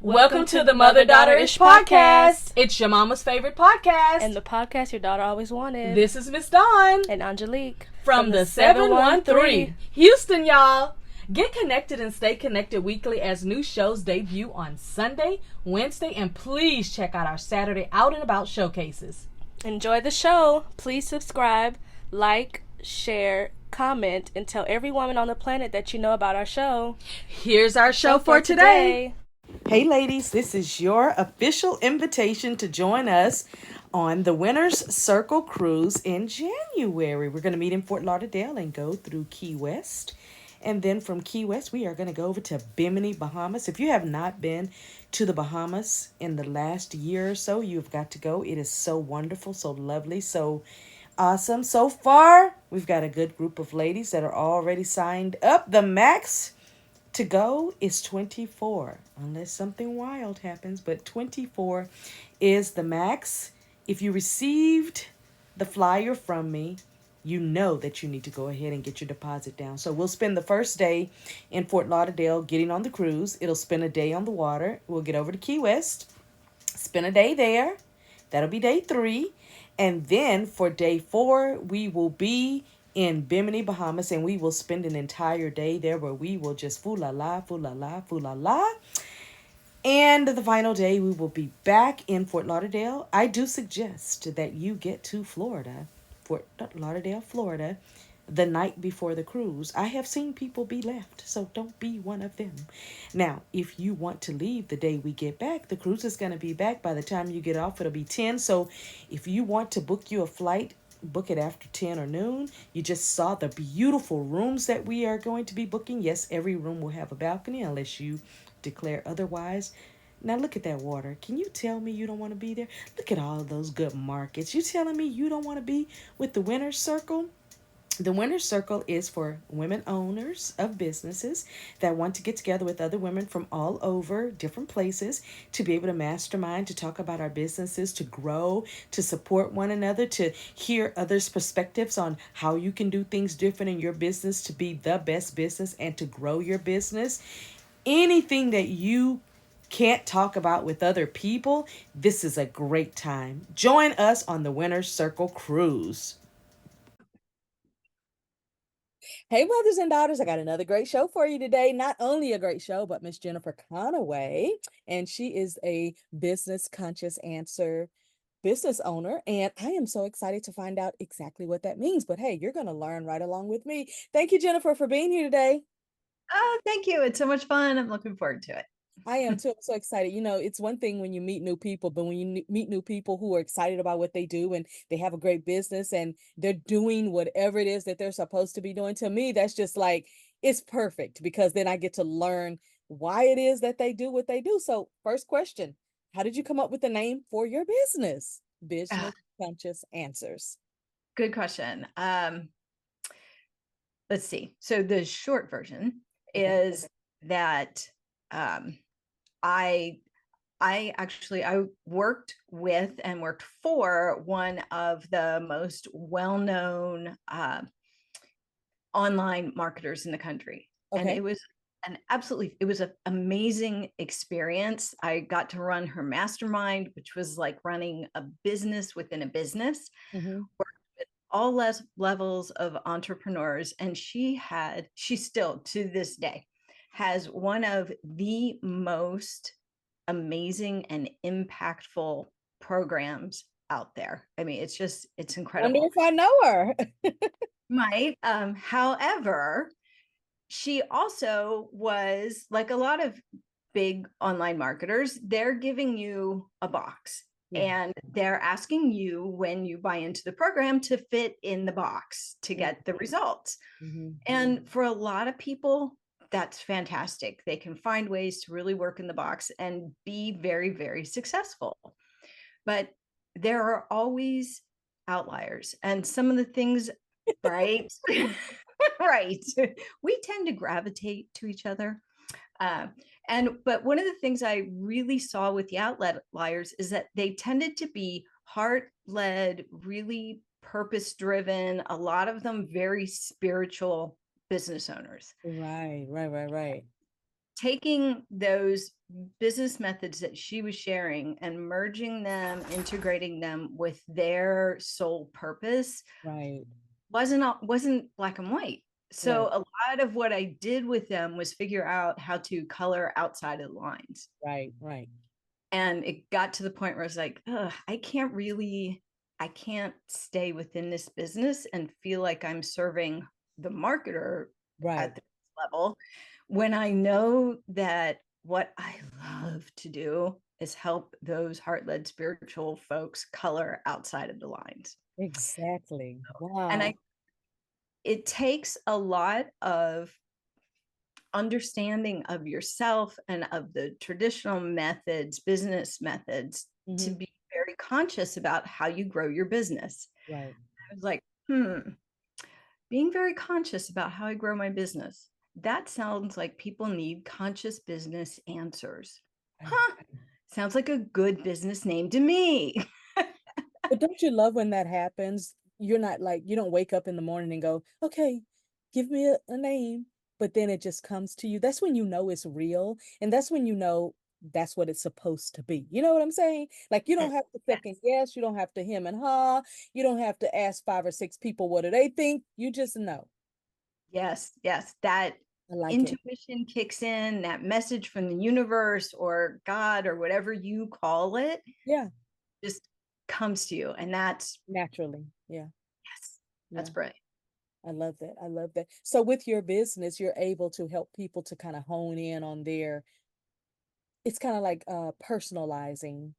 Welcome to the Mother Daughter-ish podcast. It's your mama's favorite podcast. And the podcast your daughter always wanted. This is Miss Dawn. And Angelique. From the 713. Houston, y'all. Get connected and stay connected weekly as new shows debut on Sunday, Wednesday, and please check out our Saturday Out and About showcases. Enjoy the show. Please subscribe, like, share, comment, and tell every woman on the planet that you know about our show. Here's our show for today. Hey ladies, this is your official invitation to join us on the Winner's Circle Cruise in January. We're going to meet in Fort Lauderdale and go through Key West. And then from Key West, we are going to go over to Bimini, Bahamas. If you have not been to the Bahamas in the last year or so, you've got to go. It is so wonderful, so lovely, so awesome. So far, we've got a good group of ladies that are already signed up. The max to go is 24, unless something wild happens, but 24 is the max. If you received the flyer from me, you know that you need to go ahead and get your deposit down. So we'll spend the first day in Fort Lauderdale getting on the cruise. It'll spend a day on the water. We'll get over to Key West, spend a day there. That'll be day 3. And then for day 4, we will be in Bimini, Bahamas, and we will spend an entire day there where we will just foo-la-la, foo-la-la, foo-la-la. And the final day, we will be back in Fort Lauderdale. I do suggest that you get to Florida, Fort Lauderdale, Florida, the night before the cruise. I have seen people be left, so don't be one of them. Now, if you want to leave the day we get back, the cruise is going to be back. By the time you get off, it'll be 10. So if you want to book you a flight, book it after 10 or noon. You just saw the beautiful rooms that we are going to be booking. Yes, every room will have a balcony unless you declare otherwise. Now look at that water. Can you tell me you don't want to be there? Look at all of those good markets. You telling me you don't want to be with the Winner's Circle? The Winner's Circle is for women owners of businesses that want to get together with other women from all over different places to be able to mastermind, to talk about our businesses, to grow, to support one another, to hear others' perspectives on how you can do things different in your business to be the best business and to grow your business. Anything that you can't talk about with other people, this is a great time. Join us on the Winner's Circle Cruise. Hey, mothers and daughters, I got another great show for you today. Not only a great show, but Miss Jennifer Conaway, and she is a business conscious answer business owner, and I am so excited to find out exactly what that means. But hey, you're going to learn right along with me. Thank you, Jennifer, for being here today. Oh, thank you. It's so much fun. I'm looking forward to it. I am too. I'm so excited. You know, it's one thing when you meet new people, but when you meet new people who are excited about what they do and they have a great business and they're doing whatever it is that they're supposed to be doing, to me, that's just like, it's perfect because then I get to learn why it is that they do what they do. So first question, how did you come up with the name for your business? Business Conscious Answers. Good question. Let's see. So the short version is that I worked with and worked for one of the most well-known online marketers in the country. Okay. And it was an amazing experience. I got to run her mastermind, which was like running a business within a business, worked with all levels of entrepreneurs. And she still to this day has one of the most amazing and impactful programs out there. I mean, it's incredible. I wonder if I know her. Might. However, she also was like a lot of big online marketers. They're giving you a box and they're asking you when you buy into the program to fit in the box to get the results. And for a lot of people, that's fantastic. They can find ways to really work in the box and be very, very successful. But there are always outliers. And some of the things, right? Right. We tend to gravitate to each other. But one of the things I really saw with the outliers is that they tended to be heart-led, really purpose-driven, a lot of them very spiritual business owners. Right. taking those business methods that she was sharing and merging them, integrating them with their sole purpose Right. wasn't black and white. So Right. a lot of what I did with them was figure out how to color outside of the lines. Right. Right. And it got to the point where I was like, I can't stay within this business and feel like I'm serving the marketer Right. at this level when I know that what I love to do is help those heart-led spiritual folks color outside of the lines. Exactly. And Wow. it takes a lot of understanding of yourself and of the traditional methods, business methods, to Mm-hmm. be very conscious about how you grow your business. Right. I was like, being very conscious about how I grow my business. That sounds like people need conscious business answers. Huh? Sounds like a good business name to me. But don't you love when that happens? You're not like, you don't wake up in the morning and go, okay, give me a name. But then it just comes to you. That's when you know it's real. And that's when you know that's what it's supposed to be. You know what I'm saying? Like, you don't have to second guess. You don't have to hem and haw. You don't have to ask 5 or 6 people, what do they think? You just know. Yes, yes. That I like it. intuition kicks in, that message from the universe or God or whatever you call it Yeah, just comes to you. And that's, naturally. Yeah, yes, that's yeah. brilliant. I love that. I love that. So with your business, you're able to help people to kind of hone in on their, it's kind of like personalizing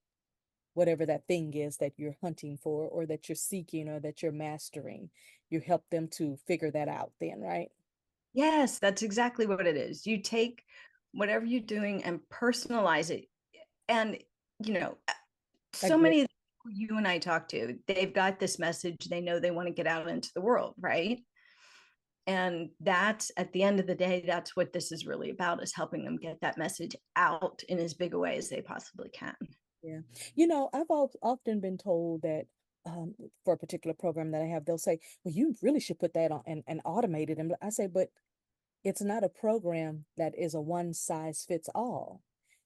whatever that thing is that you're hunting for or that you're seeking or that you're mastering. You help them to figure that out then, right? Yes, that's exactly what it is. You take whatever you're doing and personalize it. And, you know, I so get many you and I talk to, they've got this message, they know they want to get out into the world, right? And that's at the end of the day, that's what this is really about, is helping them get that message out in as big a way as they possibly can. yeah. I've often been told that um, for a particular program that I have, they'll say, well, you really should put that on and automate it. And I say, but it's not a program that is a one size fits all.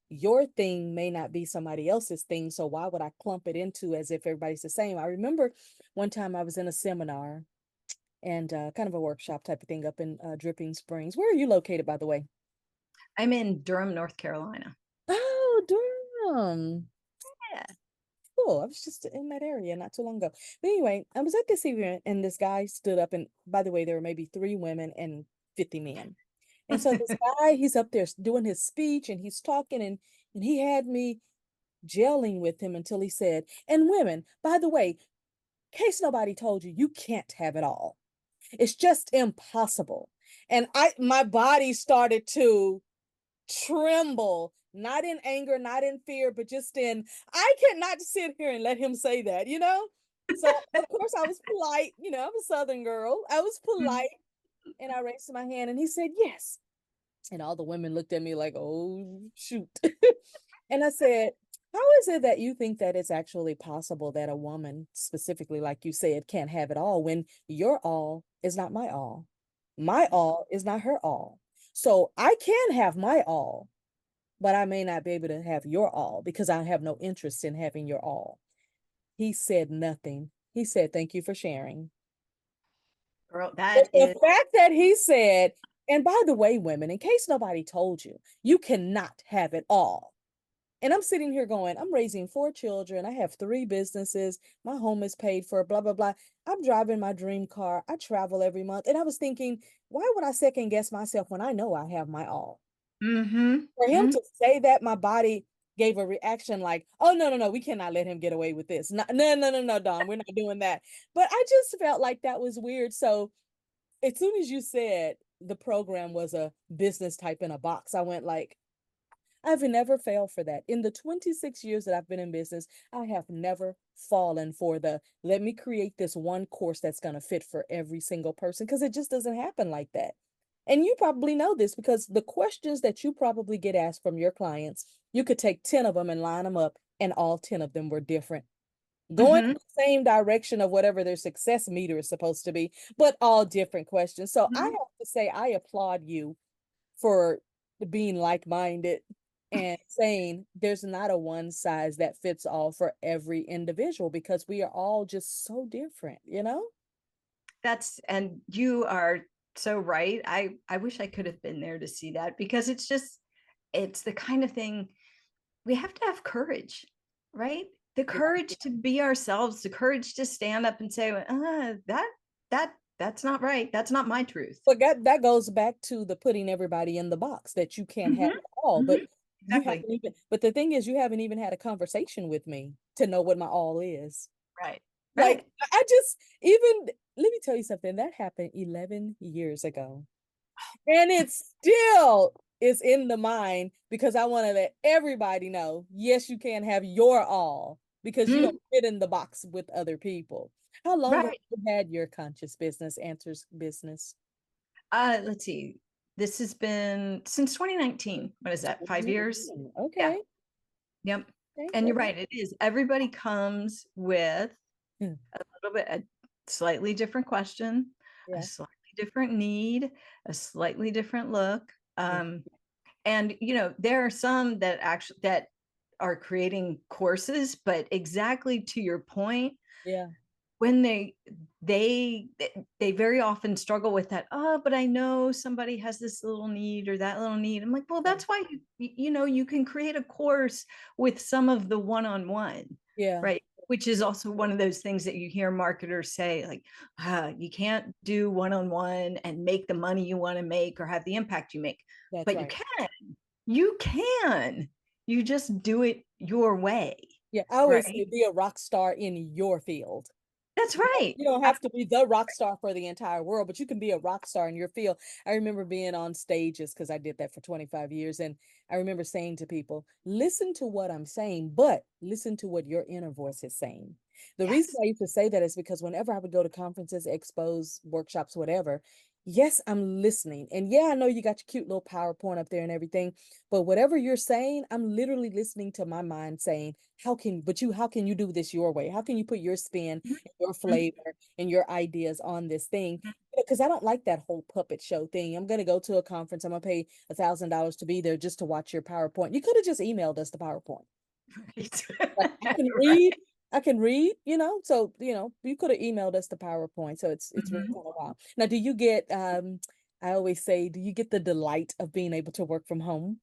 Your thing may not be somebody else's thing. So why would I clump it into as if everybody's the same? I remember one time I was in a seminar and kind of a workshop type of thing up in Dripping Springs. Where are you located, by the way? I'm in Durham, North Carolina. Oh, Durham. Yeah. Cool. I was just in that area not too long ago. But anyway, I was at this event and this guy stood up, and by the way, there were maybe 3 women and 50 men. And so this guy, he's up there doing his speech and he's talking and he had me gelling with him until he said, and women, by the way, in case nobody told you, you can't have it all. It's just impossible. And my body started to tremble, not in anger, not in fear, but just in, I cannot sit here and let him say that, you know? So, of course, I was polite. I'm a Southern girl. I was polite and I raised my hand and he said, yes. And all the women looked at me like, oh, shoot. And I said, how is it that you think that it's actually possible that a woman, specifically, like you said, can't have it all when your all is not my all? My all is not her all. So I can have my all, but I may not be able to have your all because I have no interest in having your all. He said nothing. He said, thank you for sharing. Girl, But that the is, fact that he said, and by the way, women, in case nobody told you, you cannot have it all. And I'm sitting here going, I'm raising 4 children. I have 3 businesses. My home is paid for, blah, blah, blah. I'm driving my dream car. I travel every month. And I was thinking, why would I second guess myself when I know I have my all? For him mm-hmm. to say that, my body gave a reaction like, oh, no, no, no, we cannot let him get away with this. No, no, no, no, no, Dawn, we're not doing that. But I just felt like that was weird. So as soon as you said the program was a business type in a box, I went like, I've never failed for that. In the 26 years that I've been in business, I have never fallen for the let me create this one course that's going to fit for every single person because it just doesn't happen like that. And you probably know this because the questions that you probably get asked from your clients, you could take 10 of them and line them up, and all 10 of them were different, going in Mm-hmm. the same direction of whatever their success meter is supposed to be, but all different questions. So I Mm-hmm. have to say, I applaud you for being like-minded and saying there's not a one size that fits all for every individual because we are all just so different, you know? And you are so right. I wish I could have been there to see that, because it's the kind of thing we have to have courage, right? The Yeah. courage to be ourselves, the courage to stand up and say, that's not right. That's not my truth. But that goes back to the putting everybody in the box that you can't have Mhm, it all. But mhm, you exactly. haven't even, but the thing is, you haven't even had a conversation with me to know what my all is. Right. Like, Right. I just, even, let me tell you something that happened 11 years ago. And it still is in the mind because I want to let everybody know, yes, you can have your all because you Mhm, don't fit in the box with other people. How long have right. you had your conscious business, answers business? Let's see. This has been since 2019. What is that? 5 years? Yeah. Okay. Yep. Okay. And you're Okay. right. It is. Everybody comes with Hmm. a little bit, a slightly different question, a Yeah. slightly different need, a slightly different look. Yeah. And there are some that actually that are creating courses, but exactly to your point, Yeah. when they they very often struggle with that. Oh, but I know somebody has this little need or that little need. I'm like, well, Yeah. that's why you can create a course with some of the one-on-one, Yeah. right? Which is also one of those things that you hear marketers say, like, you can't do one-on-one and make the money you want to make or have the impact you make. That's But you right. can. You can. You just do it your way, Yeah. I always say right? be a rock star in your field. That's right. You don't have to be the rock star for the entire world, but you can be a rock star in your field. I remember being on stages because I did that for 25 years. And I remember saying to people, listen to what I'm saying, but listen to what your inner voice is saying. The reason Yes. I used to say that is because whenever I would go to conferences, expos, workshops, whatever, yes, I'm listening. And yeah, I know you got your cute little PowerPoint up there and everything, but whatever you're saying, I'm literally listening to my mind saying, how can you do this your way? How can you put your spin, your flavor, and your ideas on this thing? Because I don't like that whole puppet show thing. I'm going to go to a conference. I'm going to pay $1,000 to be there just to watch your PowerPoint. You could have just emailed us the PowerPoint. Right. Like I can Right. read, I can read, so you could have emailed us the PowerPoint. So it's really Mhm. kind of wild. Now, do you get I always say, do you get the delight of being able to work from home?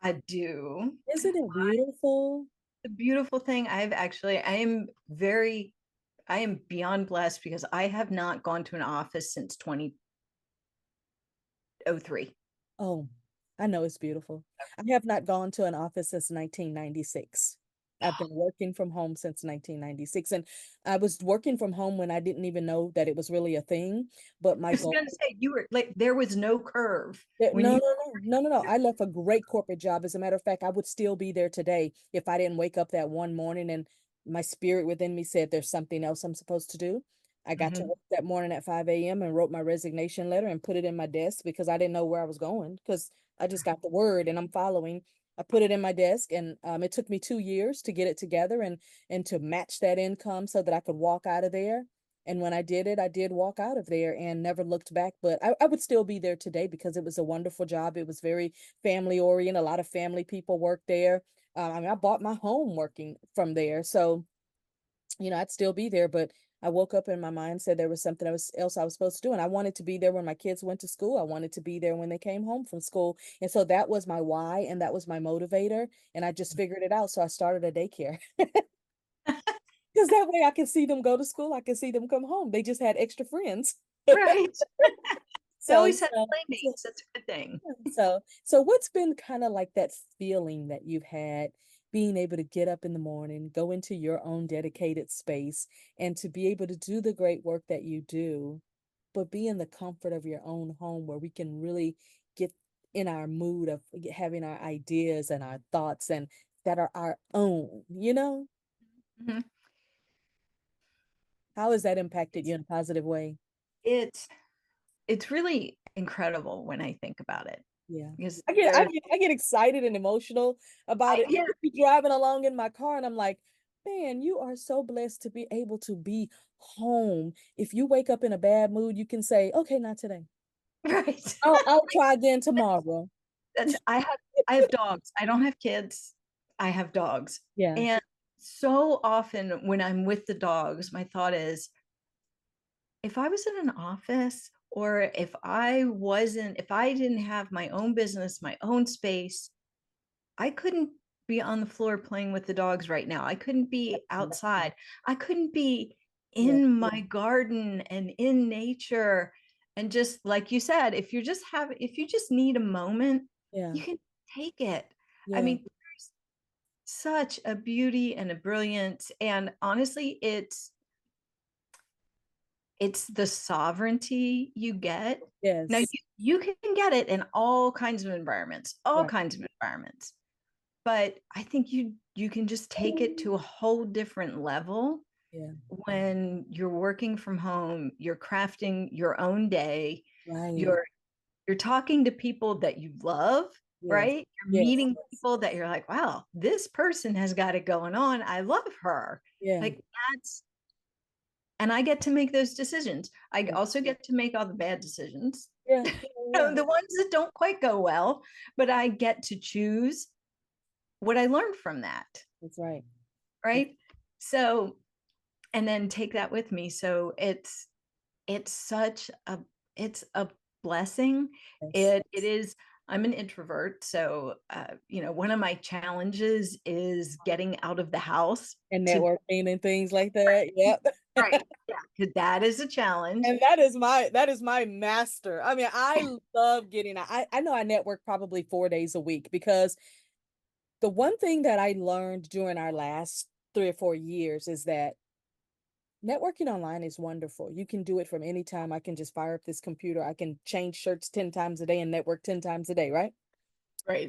I do. Isn't it beautiful? The beautiful thing, I am beyond blessed because I have not gone to an office since 2003. Oh, I know it's beautiful. I have not gone to an office since 1996. I've been working from home since 1996. And I was working from home when I didn't even know that it was really a thing. But I my was goal, going to say, you were like, there was no curve when no, you. no, no, no, no, no. I left a great corporate job. As a matter of fact, I would still be there today if I didn't wake up that one morning and my spirit within me said there's something else I'm supposed to do. I got to Mhm. work that morning at 5 a.m. and wrote my resignation letter and put it in my desk because I didn't know where I was going because I just got the word and I'm following. I put it in my desk and it took me 2 years to get it together and to match that income so that I could walk out of there. And when I did it, I did walk out of there and never looked back. But I would still be there today because it was a wonderful job. It was very family oriented. A lot of family people work there. I mean, I bought my home working from there. So, I'd still be there. But I woke up and my mind said there was something else I was supposed to do. And I wanted to be there when my kids went to school. I wanted to be there when they came home from school. And so that was my why and that was my motivator. And I just figured it out. So I started a daycare. Because that way I can see them go to school. I can see them come home. They just had extra friends. Right. They So, always had so, so, playmates. That's a good thing. so what's been kind of like that feeling that you've had being able to get up in the morning, go into your own dedicated space, and to be able to do the great work that you do, but be in the comfort of your own home where we can really get in our mood of having our ideas and our thoughts and that are our own, you know? Mhm. How has that impacted It's you in a positive way? it's it's really incredible when I think about it, Yeah. because I get I get I get excited and emotional about it. I yeah, could be driving along in my car and I'm like, man, you are so blessed to be able to be home. If you wake up in a bad mood, you can say, okay, not today. right. I'll try again tomorrow. I have dogs. I don't have kids. I have dogs. Yeah. And so often when I'm with the dogs, my thought is, if I was in an office, or if I didn't have my own business, my own space, I couldn't be on the floor playing with the dogs right now. I couldn't be outside. I couldn't be Yeah. in my garden and in nature. And just like you said, if you just need a moment, Yeah. you can take it. I Yeah. mean, there's such a beauty and a brilliance. And honestly, it's the sovereignty you get. Now Yes. you can get it in all kinds of environments, Right. but I think you can just take it to a whole different level Yeah. when you're working from home, you're crafting your own day, Right. you're talking to people that you love, Yes. right? You're Yes. meeting people that you're like, wow, this person has got it going on. I love her. Yeah. Like, that's and I get to make those decisions. I Yeah. also get to make all the bad decisions, Yeah. Yeah. the ones that don't quite go well, but I get to choose what I learned from that. That's right. Right. So, and then take that with me. So it's such a, it's a blessing. Yes. It is, I'm an introvert. So, one of my challenges is getting out of the house And to, networking and things like that. Yep. right. Yeah. Because that is a challenge. And that is my master. I mean, I love getting out. I know I network probably 4 days a week because the one thing that I learned during our last 3 or 4 years is that networking online is wonderful. You can do it from any time. I can just fire up this computer. I can change shirts 10 times a day and network 10 times a day, right? Right.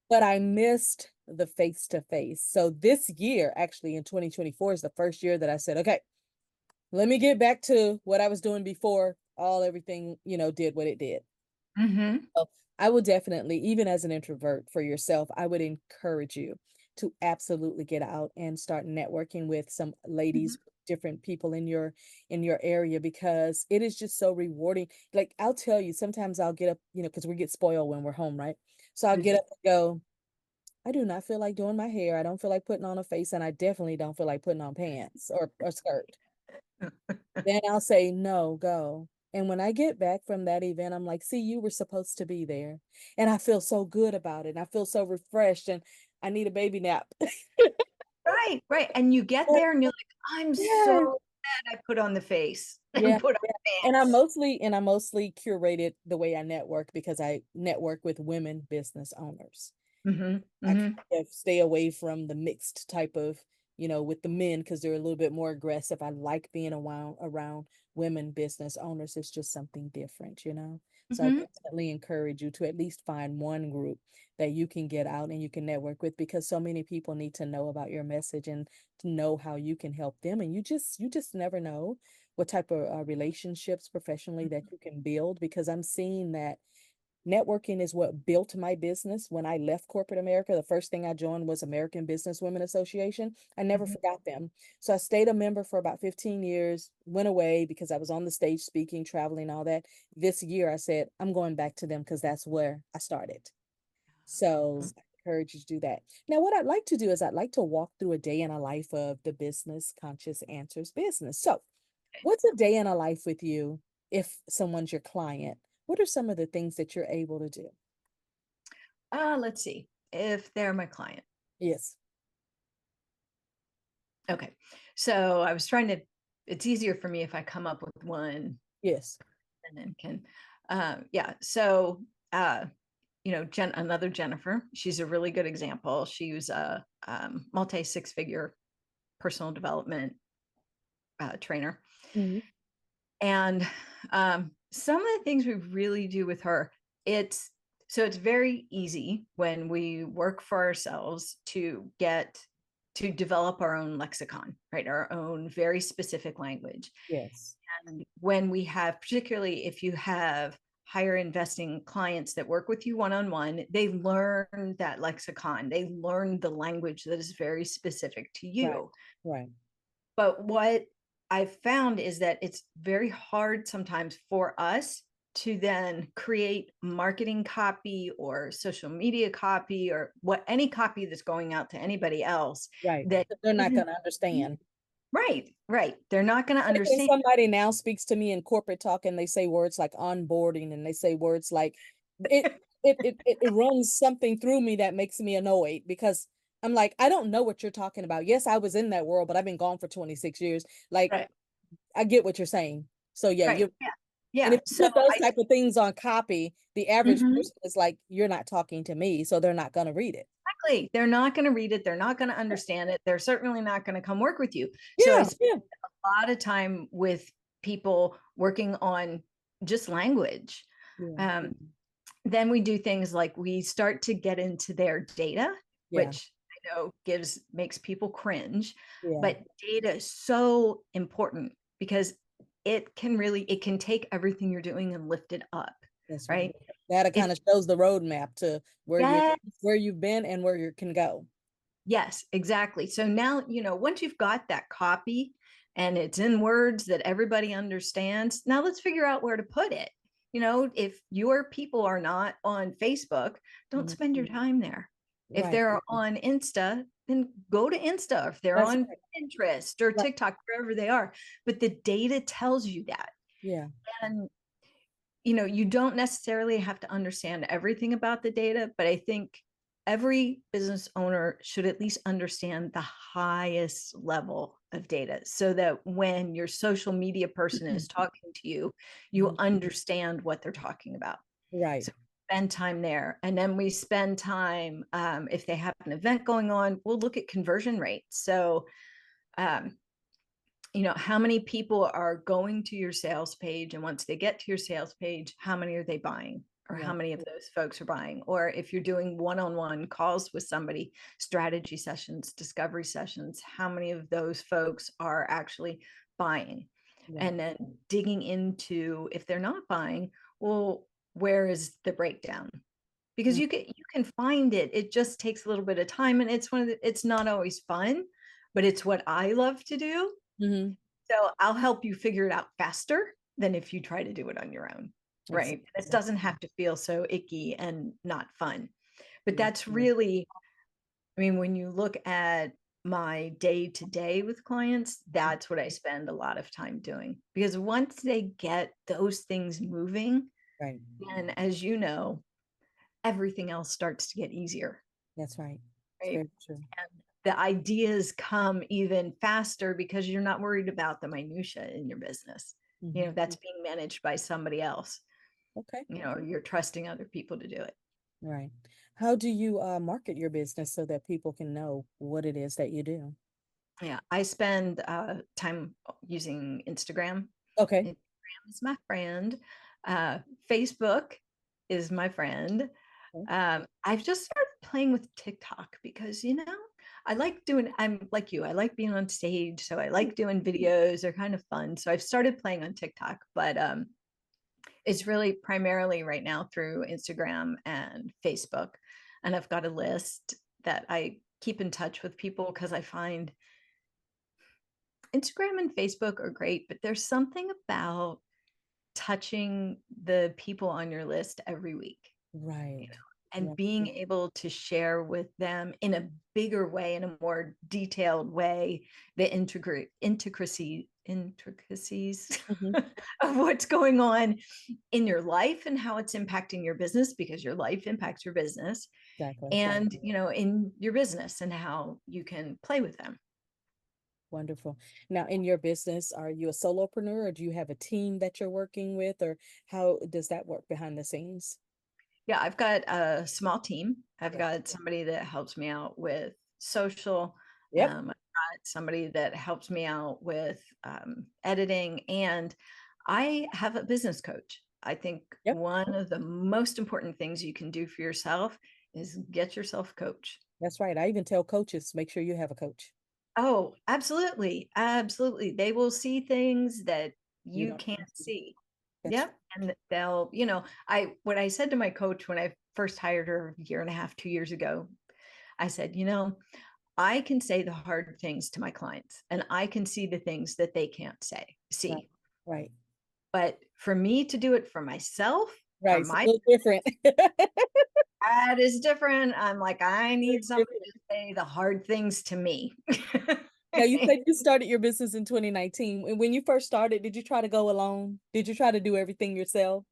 But I missed the face to face. So this year, actually in 2024, is the first year that I said, okay, let me get back to what I was doing before everything, did what it did. Mm-hmm. So I would definitely, even as an introvert for yourself, I would encourage you to absolutely get out and start networking with some ladies, different people in your area, because it is just so rewarding. Like, I'll tell you, sometimes I'll get up, because we get spoiled when we're home, right? So I'll get up and go, I do not feel like doing my hair. I don't feel like putting on a face, and I definitely don't feel like putting on pants or a skirt. Then I'll say, no, go. And when I get back from that event, I'm like, see, you were supposed to be there. And I feel so good about it. And I feel so refreshed, and I need a baby nap. Right, right. And you get there and you're like, I'm so Yeah. glad I put on the face Yeah. and put Yeah. on And I pants. mostly curated the way I network because I network with women business owners. Mm-hmm, I mm-hmm, kind of stay away from the mixed type of, with the men because they're a little bit more aggressive. I like being around women business owners. It's just something different. So I mm-hmm, definitely encourage you to at least find one group that you can get out and you can network with, because so many people need to know about your message and to know how you can help them. And you just never know what type of relationships professionally that you can build, because I'm seeing that networking is what built my business. When I left corporate America, the first thing I joined was American Business Women Association. I never mm-hmm. forgot them. So I stayed a member for about 15 years, went away because I was on the stage speaking, traveling, all that. This year I said, I'm going back to them because that's where I started. So I encourage you to do that. Now, what I'd like to do is I'd like to walk through a day in a life of the Business Conscious Answers business. So what's a day in a life with you if someone's your client? What are some of the things that you're able to do? Let's see if they're my client. Yes. Okay. So I was trying to, it's easier for me if I come up with one Yes. and then yeah. So, another Jennifer, she's a really good example. She was a multi six-figure personal development trainer. Mhm. And some of the things we really do with her, it's very easy when we work for ourselves to develop our own lexicon, right? Our own very specific language. Yes. And when we have, particularly if you have higher investing clients that work with you one-on-one, they learn that lexicon, they learn the language that is very specific to Right. you. Right. But what I've found is that it's very hard sometimes for us to then create marketing copy or social media copy or any copy that's going out to anybody else. Right. That They're not going to understand. Right. They're not going to understand. When somebody now speaks to me in corporate talk and they say words like onboarding and they say words like it runs something through me that makes me annoyed, because I'm like, I don't know what you're talking about. Yes, I was in that world, but I've been gone for 26 years. Like, Right. I get what you're saying. So yeah, Right. Yeah. and if you put those type of things on copy, the average Mhm. person is like, you're not talking to me, so they're not going to read it. Exactly. They're not going to read it. They're not going to understand it. They're certainly not going to come work with you. So I Yeah, spend a lot of time with people working on just language. yeah, Then we do things like we start to get into their data, yeah, which I know makes people cringe, yeah. but data is so important because it can take everything you're doing and lift it up. That's right. Right. That If kind of shows the roadmap to yeah, where you've been and where you can go. yes, exactly. So now, once you've got that copy and it's in words that everybody understands, now let's figure out where to put it. If your people are not on Facebook, don't spend your time there. If Right. they're on Insta, then go to Insta. If they're That's on right. Pinterest or Right. TikTok, wherever they are. But the data tells you that. Yeah. And you don't necessarily have to understand everything about the data, but I think every business owner should at least understand the highest level of data so that when your social media person is talking to you, you understand what they're talking about. Right. So spend time there. And then we spend time, if they have an event going on, we'll look at conversion rates. So, um, how many people are going to your sales page, and once they get to your sales page, how many are they buying, or how many of those folks are buying? Or if you're doing one-on-one calls with somebody, strategy sessions, discovery sessions, how many of those folks are actually buying? And then digging into, if they're not buying, well, where is the breakdown? Because you can find it. It just takes a little bit of time, and it's not always fun, but it's what I love to do. Mm-hmm. So I'll help you figure it out faster than if you try to do it on your own, right? It doesn't have to feel so icky and not fun. But that's really, I mean, when you look at my day to day with clients, that's what I spend a lot of time doing. Because once they get those things moving, Right. and as you know, everything else starts to get easier. That's right. It's Right. very true. And the ideas come even faster because you're not worried about the minutia in your business. That's being managed by somebody else. Okay. Or you're trusting other people to do it. Right. How do you market your business so that people can know what it is that you do? Yeah, I spend time using Instagram. Okay. Instagram is my friend. Facebook is my friend. I've just started playing with TikTok because, I'm like you, I like being on stage. So I like doing videos. They're kind of fun. So I've started playing on TikTok, but it's really primarily right now through Instagram and Facebook. And I've got a list that I keep in touch with people because I find Instagram and Facebook are great, but there's something about touching the people on your list every week. Right. And being able to share with them in a bigger way, in a more detailed way, the intricacies of what's going on in your life and how it's impacting your business, because your life impacts your business. Exactly. And, in your business and how you can play with them. Wonderful. Now, in your business, are you a solopreneur, or do you have a team that you're working with, or how does that work behind the scenes? Yeah, I've got a small team. I've got somebody that helps me out with social. Yep. I've got somebody that helps me out with editing, and I have a business coach. I think one of the most important things you can do for yourself is get yourself a coach. That's right. I even tell coaches, make sure you have a coach. Oh, absolutely. Absolutely. They will see things that You you don't can't see. That's Yep. And they'll, what I said to my coach when I first hired her a year and a half, 2 years ago, I said, I can say the hard things to my clients, and I can see the things that they can't see. right. But for me to do it for myself, for Right. It's a my, little different. that is different. I'm like, I need It's somebody different. to say the hard things to me. Now, you said you started your business in 2019. And when you first started, did you try to go alone? Did you try to do everything yourself?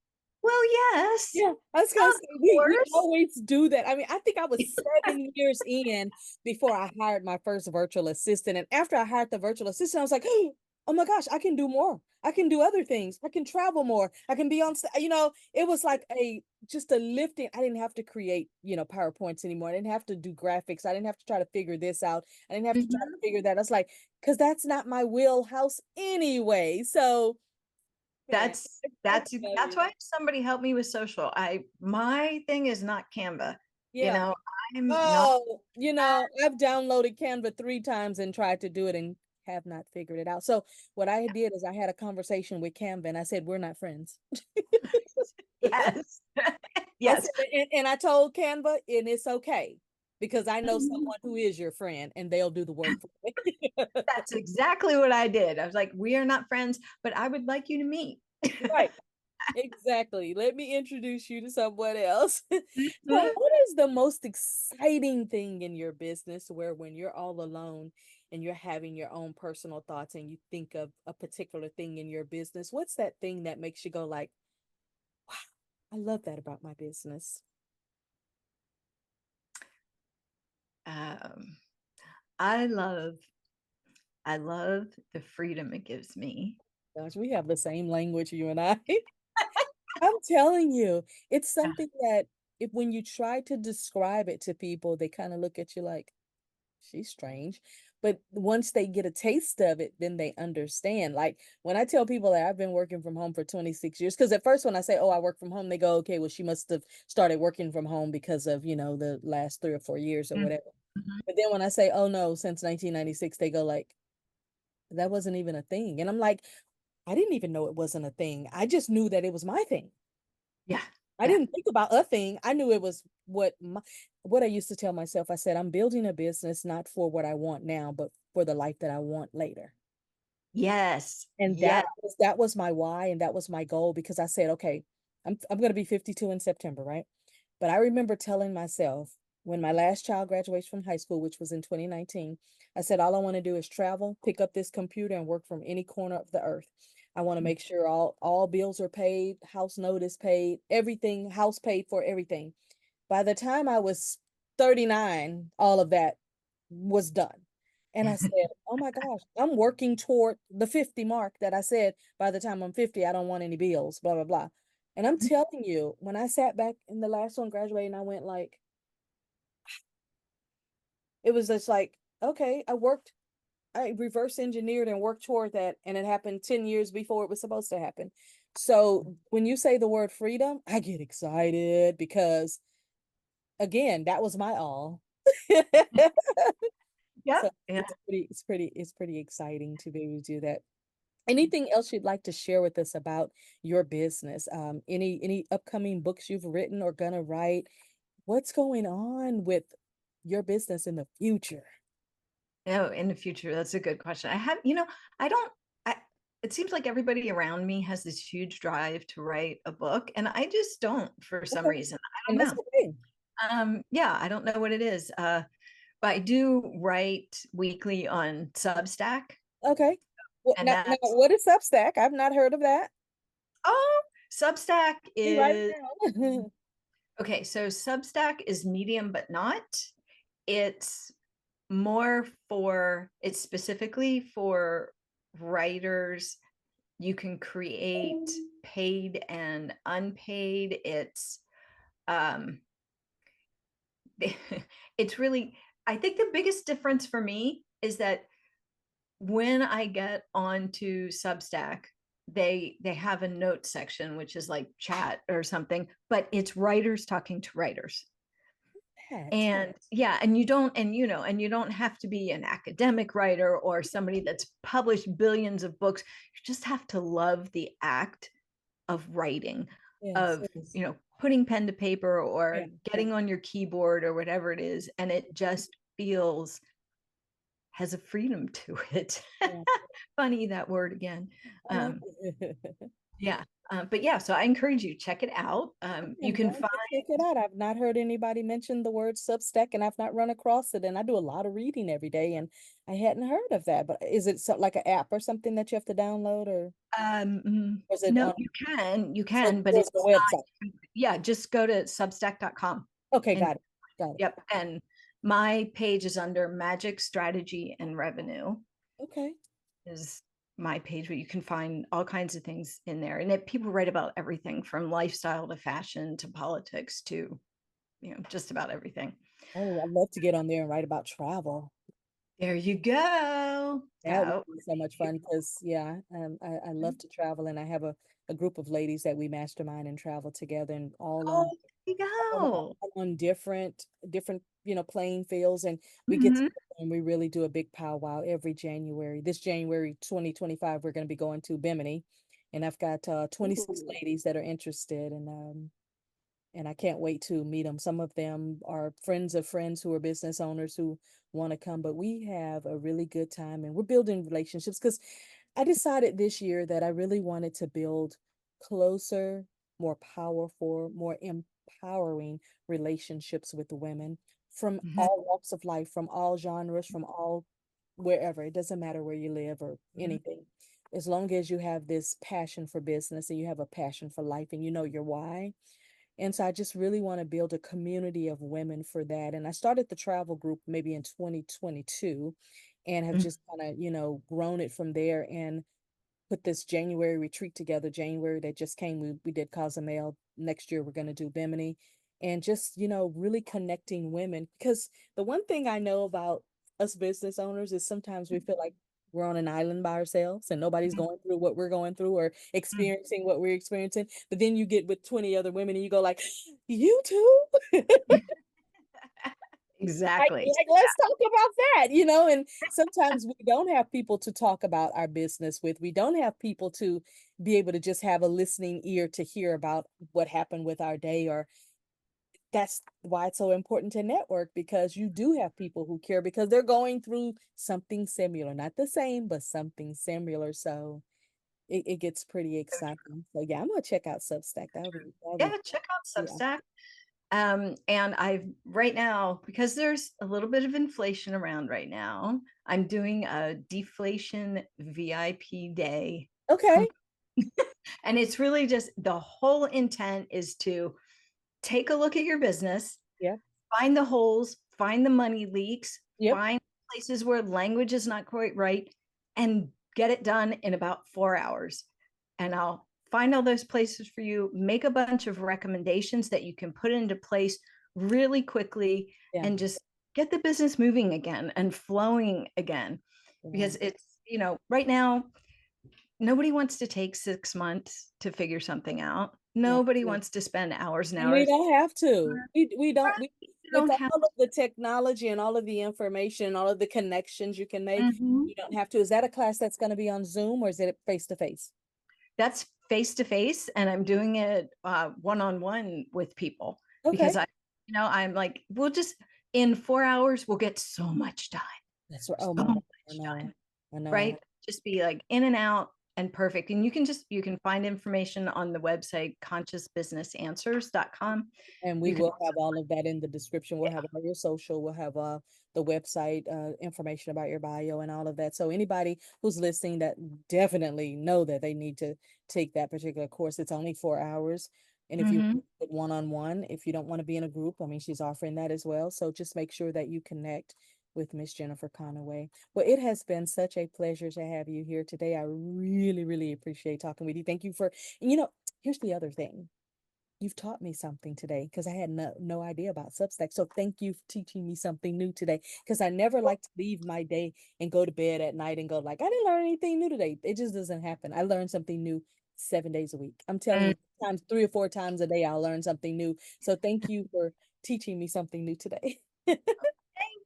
Well, yes, Yeah, I was gonna of say we course. always do that. I mean, I think I was 7 years in before I hired my first virtual assistant. And after I hired the virtual assistant, I was like, oh my gosh, I can do more. I can do other things. I can travel more. I can be on, it was like just a lifting. I didn't have to create, PowerPoints anymore. I didn't have to do graphics. I didn't have to try to figure this out. I didn't have to try to Mhm. figure that. I was like, because that's not my wheelhouse anyway. So, man, That's I that's tell that's you. why somebody helped me with social. My thing is not Canva. You Yeah. know, I'm not. Oh, I've downloaded Canva 3 times and tried to do it and have not figured it out. So what I did is I had a conversation with Canva and I said, we're not friends. Yes, I yes. said, and I told Canva, and it's okay because I know Mhm. someone who is your friend and they'll do the work for me. That's exactly what I did. I was like, we are not friends, but I would like you to meet. Right. Exactly. Let me introduce you to someone else. So, Mhm. what is the most exciting thing in your business where when you're all alone and you're having your own personal thoughts and you think of a particular thing in your business, what's that thing that makes you go like, wow, I love that about my business? Um, I love, I love the freedom it gives me. Gosh, we have the same language, you and I. I'm telling you, it's Yeah. something that if when you try to describe it to people, they kind of look at you like, she's strange. But once they get a taste of it, then they understand. Like when I tell people that I've been working from home for 26 years, because at first when I say, oh, I work from home, they go, okay, well, she must have started working from home because of, the last 3 or 4 years or Mhm. whatever. But then when I say, oh no, since 1996, they go like, that wasn't even a thing. And I'm like, I didn't even know it wasn't a thing. I just knew that it was my thing. Yeah. I Yeah. didn't think about a thing. I knew it was what I used to tell myself. I said, I'm building a business not for what I want now, but for the life that I want later. Yes. And Yes. that was my why and that was my goal because I said, okay, I'm going to be 52 in September, right? But I remember telling myself when my last child graduates from high school, which was in 2019, I said, all I want to do is travel, pick up this computer and work from any corner of the earth. I want to make sure all bills are paid, house note is paid, everything, house paid for everything. By the time I was 39, all of that was done. And I said, oh my gosh, I'm working toward the 50 mark that I said by the time I'm 50, I don't want any bills, blah, blah, blah. And I'm telling you, when I sat back in the last one graduating, I went like, it was just like, okay, I reverse engineered and worked toward that. And it happened 10 years before it was supposed to happen. So when you say the word freedom, I get excited because again, that was my all. So Yep. Yeah. it's pretty exciting to be able to do that. Anything else you'd like to share with us about your business? Any upcoming books you've written or gonna write? What's going on with your business in the future? Oh, in the future, that's a good question. I don't, I, it seems like everybody around me has this huge drive to write a book, and I just don't for some Okay, reason. I and don't that's know. okay. Yeah, I don't know what it is. But I do write weekly on Substack, Okay. Well, and now, that's, what is Substack? I've not heard of that. oh, Substack You write is, it down. okay, so Substack is medium, but not. It's more for, it's specifically for writers. You can create paid and unpaid. Um it's really, I think the biggest difference for me is that when I get onto Substack, they have a note section which is like chat or something, but it's writers talking to writers. That. And yeah, and you don't have to be an academic writer or somebody that's published billions of books. You just have to love the act of writing, Yes. of Yes. putting pen to paper Yeah. or getting on your keyboard or whatever it is, and it just feels, has a freedom to it. Yeah. Funny that word again. I like um it. Yeah. But yeah, so I encourage you, check it out. You I'm can going find, to check it out. I've not heard anybody mention the word Substack, and I've not run across it. And I do a lot of reading every day, and I hadn't heard of that. But is it like an app or something that you have to download, or is it no, on you so can, but there's it's the website? not, yeah, just go to substack.com Okay, and got it. Got it. yep. And my page is under magic, strategy, and revenue Okay. is my page where you can find all kinds of things in there. And people write about everything from lifestyle to fashion to politics to, just about everything. Oh, I'd love to get on there and write about travel. There you go. That would That be so much fun because, yeah, I love to travel, and I have a group of ladies that we mastermind and travel together, and oh, there you go. all on different playing fields, and we get Mhm. together and we really do a big powwow every January. This January 2025, we're going to be going to Bimini, and I've got 26 Ooh. ladies that are interested, and I can't wait to meet them. Some of them are friends of friends who are business owners who want to come, but we have a really good time, and we're building relationships because I decided this year that I really wanted to build closer, more powerful, more empowering relationships with the women from Mhm. all walks of life, from all genres, from all wherever. It doesn't matter where you live or Mhm. anything. As long as you have this passion for business and you have a passion for life and you know your why, and so I just really want to build a community of women for that. And I started the travel group maybe in 2022 and have Mhm. just kind of, grown it from there and put this January retreat together. January that just came, we did Cozumel. Next year we're going to do Bimini, and just, really connecting women. Because the one thing I know about us business owners is sometimes we feel like we're on an island by ourselves and nobody's going through what we're going through or Mhm. experiencing what we're experiencing. But then you get with 20 other women and you go like, you too? Exactly. Let's talk about that, and sometimes we don't have people to talk about our business with. We don't have people to be able to just have a listening ear to hear about what happened with our day, or that's why it's so important to network, because you do have people who care because they're going through something similar, not the same, but something similar. So it gets pretty exciting. So yeah, I'm gonna check out Substack. Yeah, check out Yeah. Substack. And I've right now, because there's a little bit of inflation around right now, I'm doing a deflation VIP day. Okay. And it's really just the whole intent is to take a look at your business, Yeah. find the holes, find the money leaks, Yep. find places where language is not quite right, and get it done in about 4 hours. And I'll find all those places for you, make a bunch of recommendations that you can put into place really quickly, Yeah. and just get the business moving again and flowing again. Yeah. Because it's, right now, nobody wants to take 6 months to figure something out. Yeah. Nobody wants to spend hours and And we hours. don't have to. We don't we You with don't all have. of the technology and all of the information, all of the connections you can make, Mhm. you don't have to. Is that a class that's going to be on Zoom, or is it face to face? That's face to face, and I'm doing it one on one with people Okay. because I'm like, we'll just in 4 hours we'll get so much done, That's right. so Oh my God. I much know. done, I know. right? Just be like in and out and perfect. And you can find information on the website consciousbusinessanswers.com. And we You can will also, have all of that in the description. We'll have all your social, we'll have the website, information about your bio and all of that. So anybody who's listening, that definitely know that they need to take that particular course. It's only 4 hours. And if you Mhm. one-on-one, if you don't want to be in a group, I mean, she's offering that as well. So just make sure that you connect with Miss Jennifer Conaway. Well, it has been such a pleasure to have you here today. I really, really appreciate talking with you. Thank you for, here's the other thing. You've taught me something today because I had no idea about Substack. So thank you for teaching me something new today, because I never like to leave my day and go to bed at night and go like, I didn't learn anything new today. It just doesn't happen. I learn something new 7 days a week. I'm telling Mm. you, times 3 or 4 times a day, I'll learn something new. So thank you for teaching me something new today. Thank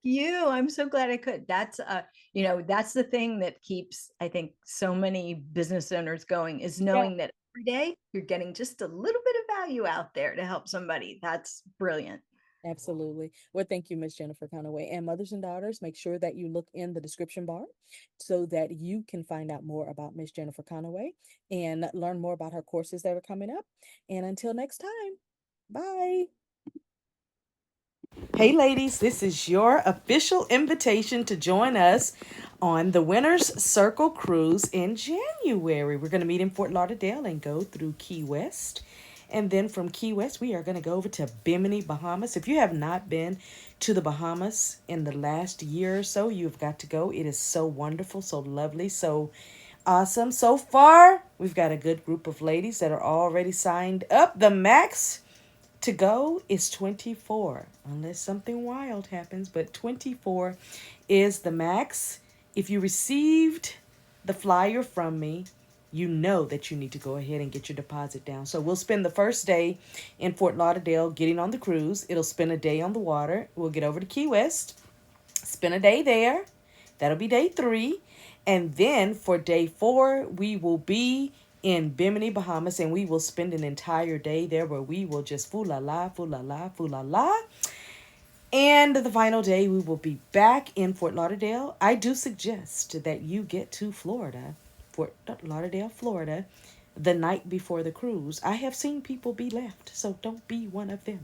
you. I'm so glad I could. That's the thing that keeps, I think, so many business owners going, is Yeah. knowing that every day you're getting just a little bit of value out there to help somebody. That's brilliant. Absolutely. Well, thank you, Miss Jennifer Conaway. And mothers and daughters, make sure that you look in the description bar so that you can find out more about Miss Jennifer Conaway and learn more about her courses that are coming up. And until next time, bye. Hey, ladies, this is your official invitation to join us on the Winner's Circle Cruise in January. We're going to meet in Fort Lauderdale and go through Key West. And then from Key West, we are going to go over to Bimini, Bahamas. If you have not been to the Bahamas in the last year or so, you've got to go. It is so wonderful, so lovely, so awesome. So far, we've got a good group of ladies that are already signed up. The max to go is 24, unless something wild happens, but 24 is the max. If you received the flyer from me, you know that you need to go ahead and get your deposit down. So we'll spend the first day in Fort Lauderdale getting on the cruise. It'll spend a day on the water. We'll get over to Key West, spend a day there. That'll be day 3. And then for day 4, we will be in Bimini, Bahamas, and we will spend an entire day there where we will just foo-la-la, foo-la-la, foo-la-la. And the final day, we will be back in Fort Lauderdale. I do suggest that you get to Florida, Fort Lauderdale, Florida, the night before the cruise. I have seen people be left, so don't be one of them.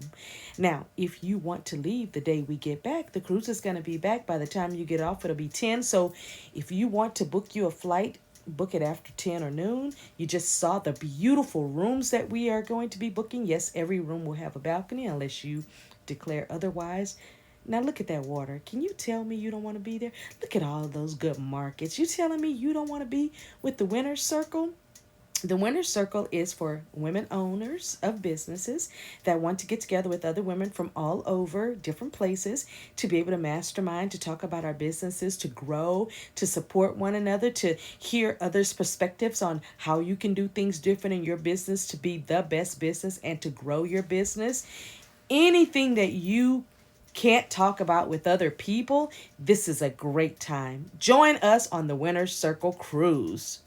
Now, if you want to leave the day we get back, the cruise is going to be back. By the time you get off, it'll be 10. So if you want to book you a flight, book it after 10 or noon. You just saw the beautiful rooms that we are going to be booking. Yes, every room will have a balcony unless you declare otherwise. Now look at that water. Can you tell me you don't want to be there? Look at all those good markets. You telling me you don't want to be with the Winner's Circle? The Winner's Circle is for women owners of businesses that want to get together with other women from all over different places to be able to mastermind, to talk about our businesses, to grow, to support one another, to hear others' perspectives on how you can do things different in your business to be the best business and to grow your business. Anything that you can't talk about with other people, this is a great time. Join us on the Winner's Circle Cruise.